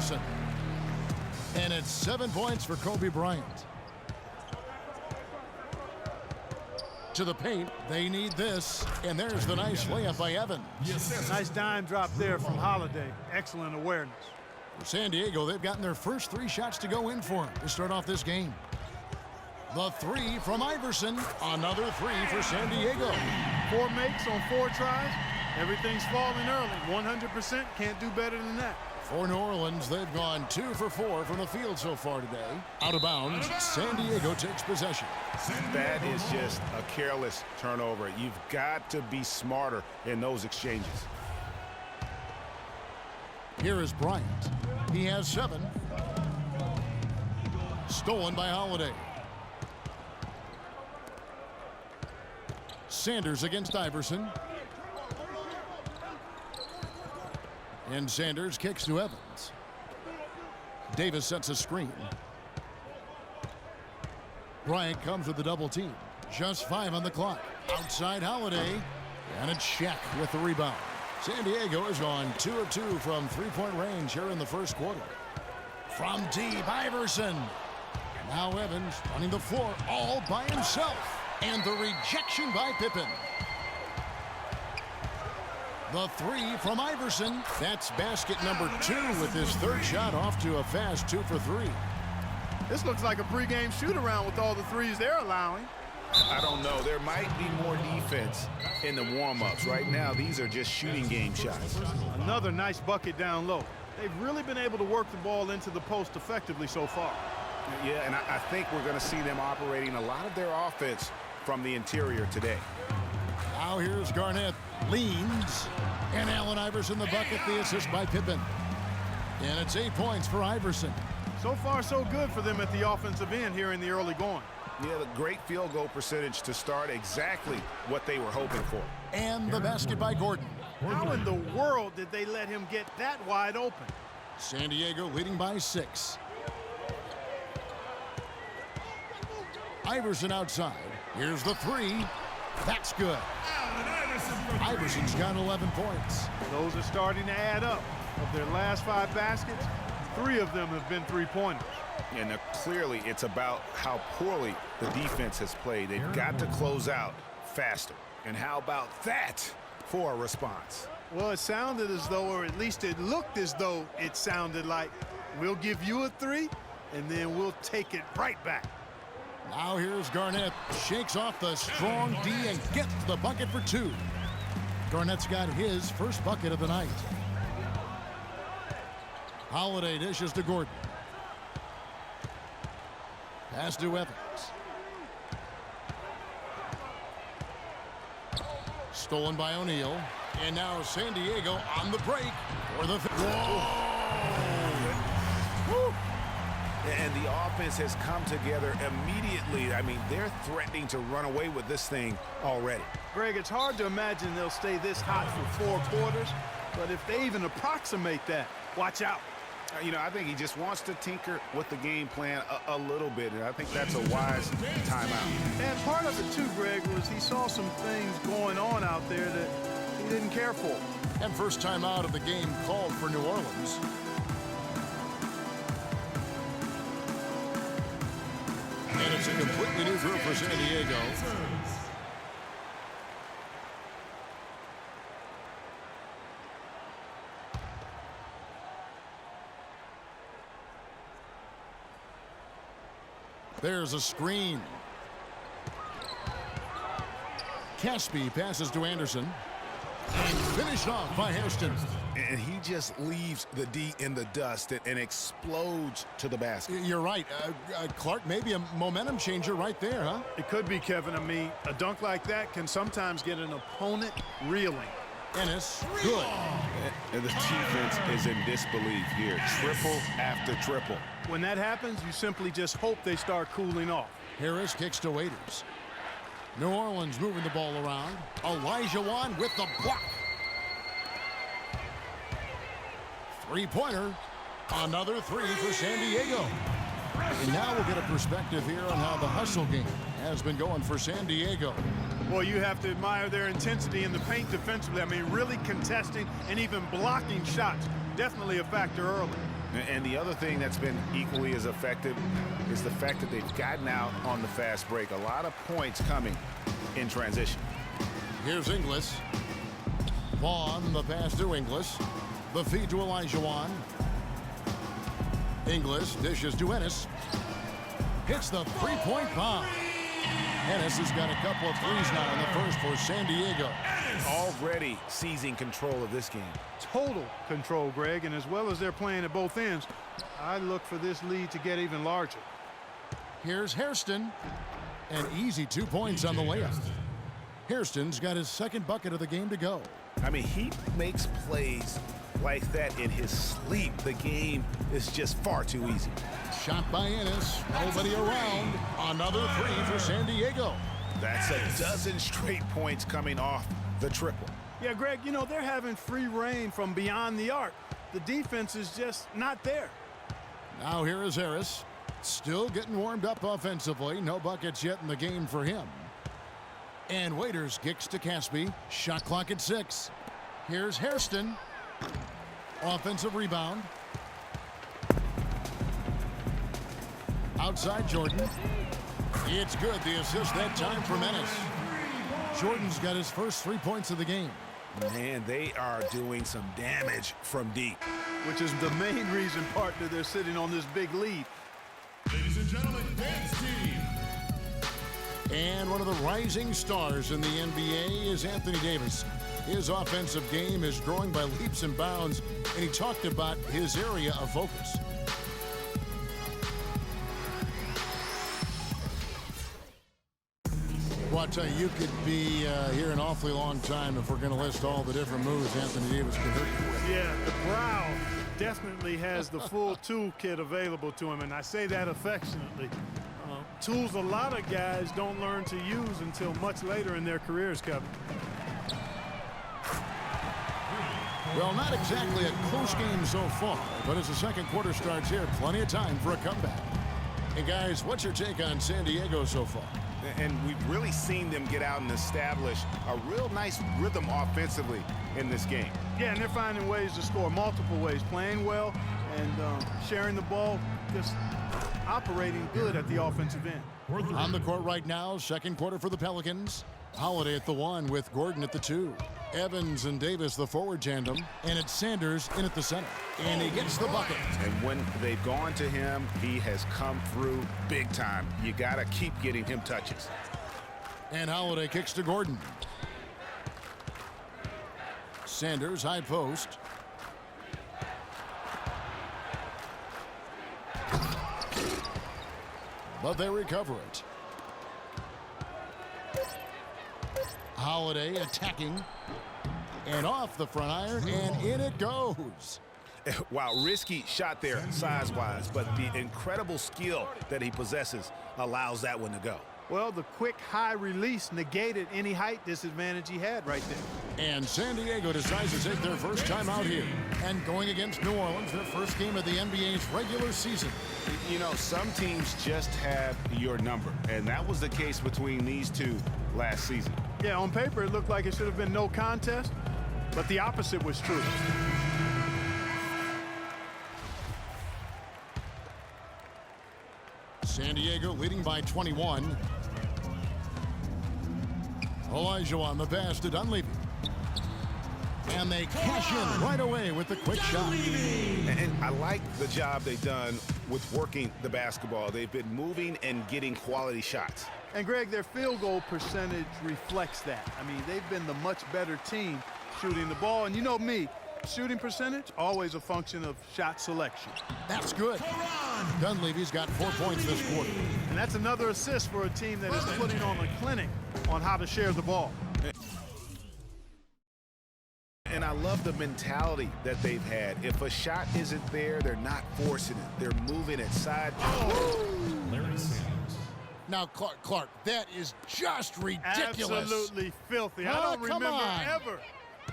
Iverson. And it's 7 points for Kobe Bryant. To the paint, they need this, and there's the nice layup by Evans. Nice dime drop there from Holiday. Excellent awareness. For San Diego, they've gotten their first 3 shots to go in for them to start off this game. The 3 from Iverson. Another 3 for San Diego. 4 makes on 4 tries. Everything's falling early. 100% can't do better than that. For New Orleans, they've gone 2 for 4 from the field so far today. Out of bounds, San Diego takes possession. That is just a careless turnover. You've got to be smarter in those exchanges. Here is Bryant. He has 7. Stolen by Holiday. Sanders against Iverson. And Sanders kicks to Evans. Davis sets a screen. Bryant comes with the double team. Just 5 on the clock. Outside Holiday. And it's Shaq with the rebound. San Diego is on 2 of 2 from three-point range here in the first quarter. From deep, Iverson. Now Evans running the floor all by himself. And the rejection by Pippen. The 3 from Iverson. That's basket number 2 with his 3rd shot off to a fast 2 for 3. This looks like a pregame shoot-around with all the threes they're allowing. I don't know. There might be more defense in the warm-ups. Right now, these are just shooting game shots. Another nice bucket down low. They've really been able to work the ball into the post effectively so far. Yeah, and I think we're going to see them operating a lot of their offense from the interior today. Now here's Garnett. Leans. And Allen Iverson the bucket, the assist by Pippen. And it's 8 points for Iverson. So far, so good for them at the offensive end here in the early going. Yeah, the great field goal percentage to start, exactly what they were hoping for. And the basket by Gordon. How in the world did they let him get that wide open? San Diego leading by 6. Iverson outside. Here's the 3. That's good. Iverson's got 11 points. Those are starting to add up. Of their last 5 baskets, 3 of them have been three-pointers. And clearly it's about how poorly the defense has played. They've got to close out faster. And how about that for a response? Well, it sounded as though, or at least it looked as though it sounded like, we'll give you a 3, and then we'll take it right back. Now here's Garnett. Shakes off the strong D and gets the bucket for 2. Garnett's got his first bucket of the night. Holiday dishes to Gordon. Pass to Evans. Stolen by O'Neal. And now San Diego on the break for the... Whoa! And the offense has come together immediately. I mean, they're threatening to run away with this thing already. Greg, it's hard to imagine they'll stay this hot for 4 quarters, but if they even approximate that, watch out. You know, I think he just wants to tinker with the game plan a little bit, and I think that's a wise timeout. And part of it, too, Greg, was he saw some things going on out there that he didn't care for. And first time out of the game called for New Orleans. And it's a completely new group for San Diego. There's a screen. Caspi passes to Anderson. And finished off by Hairston. And he just leaves the D in the dust and explodes to the basket. You're right. Clark, maybe a momentum changer right there, huh? It could be, Kevin. I mean, a dunk like that can sometimes get an opponent reeling. Ennis, good. And the defense is in disbelief here. Triple after triple. When that happens, you simply just hope they start cooling off. Harris kicks to Waiters. New Orleans moving the ball around. Olajuwon with the block. Three-pointer. Another 3 for San Diego. And now we'll get a perspective here on how the hustle game has been going for San Diego. Well, you have to admire their intensity in the paint defensively. I mean, really contesting and even blocking shots. Definitely a factor early. And the other thing that's been equally as effective is the fact that they've gotten out on the fast break. A lot of points coming in transition. Here's Inglis. Vaughn, the pass to Inglis. The feed to Olajuwon. Inglis dishes to Ennis. Hits the three-point bomb. Ennis has got a couple of threes now in the first for San Diego. Already seizing control of this game. Total control, Greg, and as well as they're playing at both ends, I look for this lead to get even larger. Here's Hairston. An easy 2 points on the layup. Hairston's got his second bucket of the game to go. I mean, he makes plays like that in his sleep. The game is just far too easy. Shot by Ennis. Nobody around. Another three for San Diego. That's a dozen straight points coming off the triple. Yeah, Greg, you know, they're having free reign from beyond the arc. The defense is just not there. Now here is Harris. Still getting warmed up offensively. No buckets yet in the game for him. And Waiters kicks to Caspi. Shot clock at 6. Here's Hairston. Offensive rebound. Outside Jordan. It's good. The assist that time from Ennis. Jordan's got his first 3 points of the game. Man, they are doing some damage from deep. Which is the main reason, partner, they're sitting on this big lead. Ladies and gentlemen, dance team. And one of the rising stars in the NBA is Anthony Davis. His offensive game is growing by leaps and bounds, and he talked about his area of focus. Well, I tell you, you could be here an awfully long time if we're going to list all the different moves Anthony Davis can hit you with. Yeah, the brow definitely has the full toolkit available to him, and I say that affectionately. Tools a lot of guys don't learn to use until much later in their careers, Kevin. Well, not exactly a close game so far, but as the second quarter starts here, plenty of time for a comeback. Hey, guys, what's your take on San Diego so far? And we've really seen them get out and establish a real nice rhythm offensively in this game. Yeah, and they're finding ways to score multiple ways, playing well and sharing the ball, just operating good at the offensive end. On the court right now, second quarter for the Pelicans. Holiday at the 1 with Gordon at the 2. Evans and Davis the forward tandem, and it's Sanders in at the center. And he gets the bucket. And when they've gone to him, he has come through big time. You got to keep getting him touches. And Holiday kicks to Gordon. Sanders high post. But they recover it. Holiday attacking. And off the front iron, and in it goes. Wow, risky shot there size-wise, but the incredible skill that he possesses allows that one to go. Well, the quick high release negated any height disadvantage he had right there. And San Diego decides to take their first time out here. And going against New Orleans, their first game of the NBA's regular season. You know, some teams just have your number, and that was the case between these two last season. Yeah, on paper, it looked like it should have been no contest, but the opposite was true. San Diego leading by 21. Olajuwon the pass to Dunleavy. And they cash in right away with the quick shot. And I like the job they've done with working the basketball. They've been moving and getting quality shots. And, Greg, their field goal percentage reflects that. I mean, they've been the much better team shooting the ball. And you know me, shooting percentage, always a function of shot selection. That's good. Dunleavy's got 4 points this quarter. And that's another assist for a team that is putting on a clinic on how to share the ball. And I love the mentality that they've had. If a shot isn't there, they're not forcing it. They're moving it side. Now, Clark, that is just ridiculous. Absolutely filthy. Oh, I don't come remember on. ever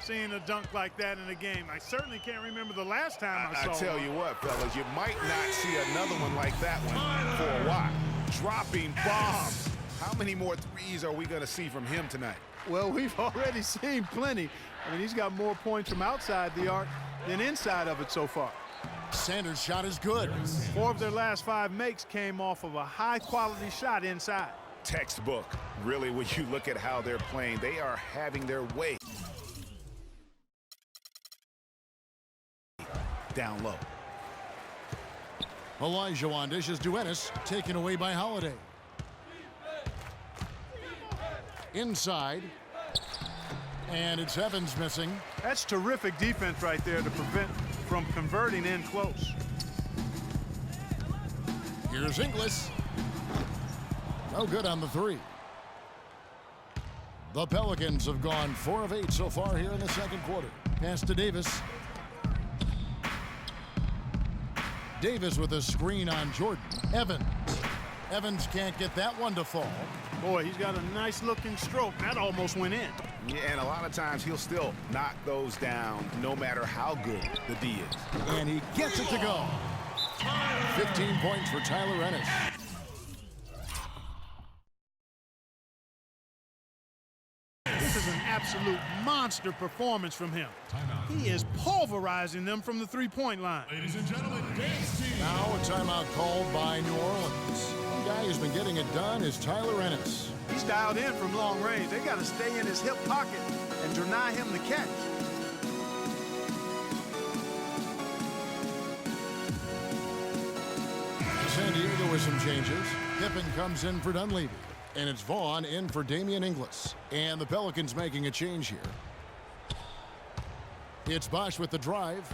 seeing a dunk like that in a game. I certainly can't remember the last time I saw I tell one. you what, fellas, you might not see another one like that one for a while. Dropping bombs. How many more threes are we going to see from him tonight? Well, we've already seen plenty. I mean, he's got more points from outside the arc than inside of it so far. Sanders' shot is good. 4 of their last 5 makes came off of a high-quality shot inside. Textbook. Really, when you look at how they're playing, they are having their way. Down low. Elijah dishes to Ennis, taken away by Holiday. Inside. And it's Evans missing. That's terrific defense right there to prevent from converting in close. Here's Inglis. No good on the 3. The Pelicans have gone 4 of 8 so far here in the second quarter. Pass to Davis. Davis with a screen on Jordan. Evans can't get that one to fall. Boy, he's got a nice looking stroke. That almost went in. Yeah, and a lot of times he'll still knock those down no matter how good the D is. And he gets it to go. 15 points for Tyler Ennis. This is an absolute monster performance from him. He is pulverizing them from the three-point line. Ladies and gentlemen, dance team. Now a timeout called by New Orleans. One guy who's been getting it done is Tyler Ennis. He's dialed in from long range. They got to stay in his hip pocket and deny him the catch. San Diego with some changes. Pippen comes in for Dunleavy. And it's Vaughn in for Damian Inglis. And the Pelicans making a change here. It's Bosch with the drive.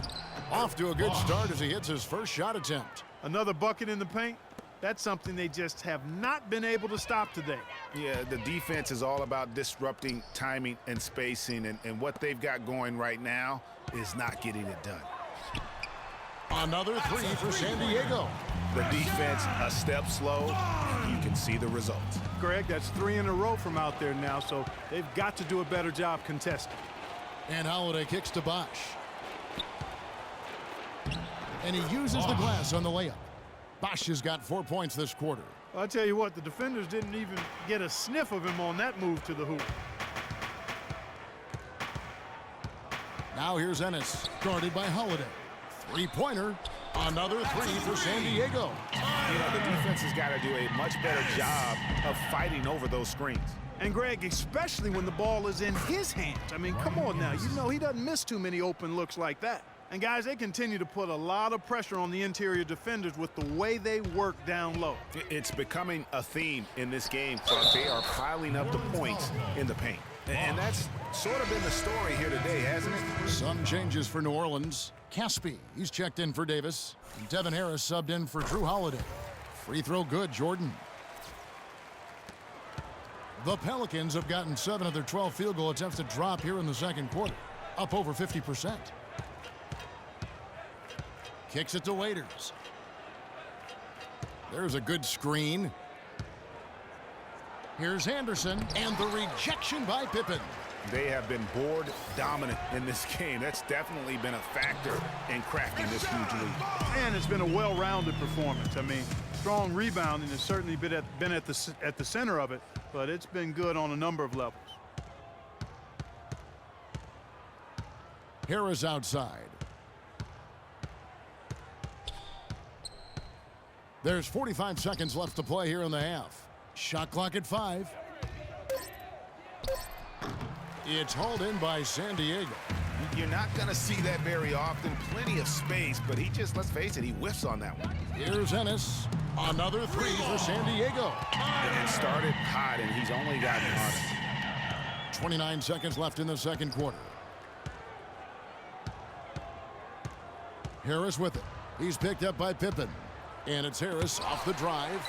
Off to a good start as he hits his first shot attempt. Another bucket in the paint. That's something they just have not been able to stop today. Yeah, the defense is all about disrupting timing and spacing, and what they've got going right now is not getting it done. Another 3 for San Diego. The defense a step slow, and you can see the results. Greg, that's 3 in a row from out there now, so they've got to do a better job contesting. And Holiday kicks to Bosch. And he uses the glass on the layup. Bosch has got 4 points this quarter. I'll tell you what, the defenders didn't even get a sniff of him on that move to the hoop. Now here's Ennis, guarded by Holiday. 3-pointer. Another 3 for San Diego. You know, the defense has got to do a much better job of fighting over those screens. And Greg, especially when the ball is in his hands. I mean, come on now. You know he doesn't miss too many open looks like that. And guys, they continue to put a lot of pressure on the interior defenders with the way they work down low. It's becoming a theme in this game, Clark. They are piling up the points in the paint. And that's sort of been the story here today, hasn't it? Some changes for New Orleans. Caspi, he's checked in for Davis. Devin Harris subbed in for Drew Holiday. Free throw good, Jordan. The Pelicans have gotten 7 of their 12 field goal attempts to drop here in the second quarter, up over 50%. Kicks it to Waiters. There's a good screen. Here's Anderson, and the rejection by Pippen. They have been board dominant in this game. That's definitely been a factor in cracking this huge lead. And it's been a well-rounded performance. I mean, strong rebounding has certainly been at the center of it, but it's been good on a number of levels. Harris outside. There's 45 seconds left to play here in the half. Shot clock at 5. It's hauled in by San Diego. You're not going to see that very often. Plenty of space, but he just, let's face it, he whiffs on that one. Here's Ennis. Another 3 for San Diego. It started hot, and he's only gotten hotter. 29 seconds left in the second quarter. Harris with it. He's picked up by Pippen. And it's Harris off the drive.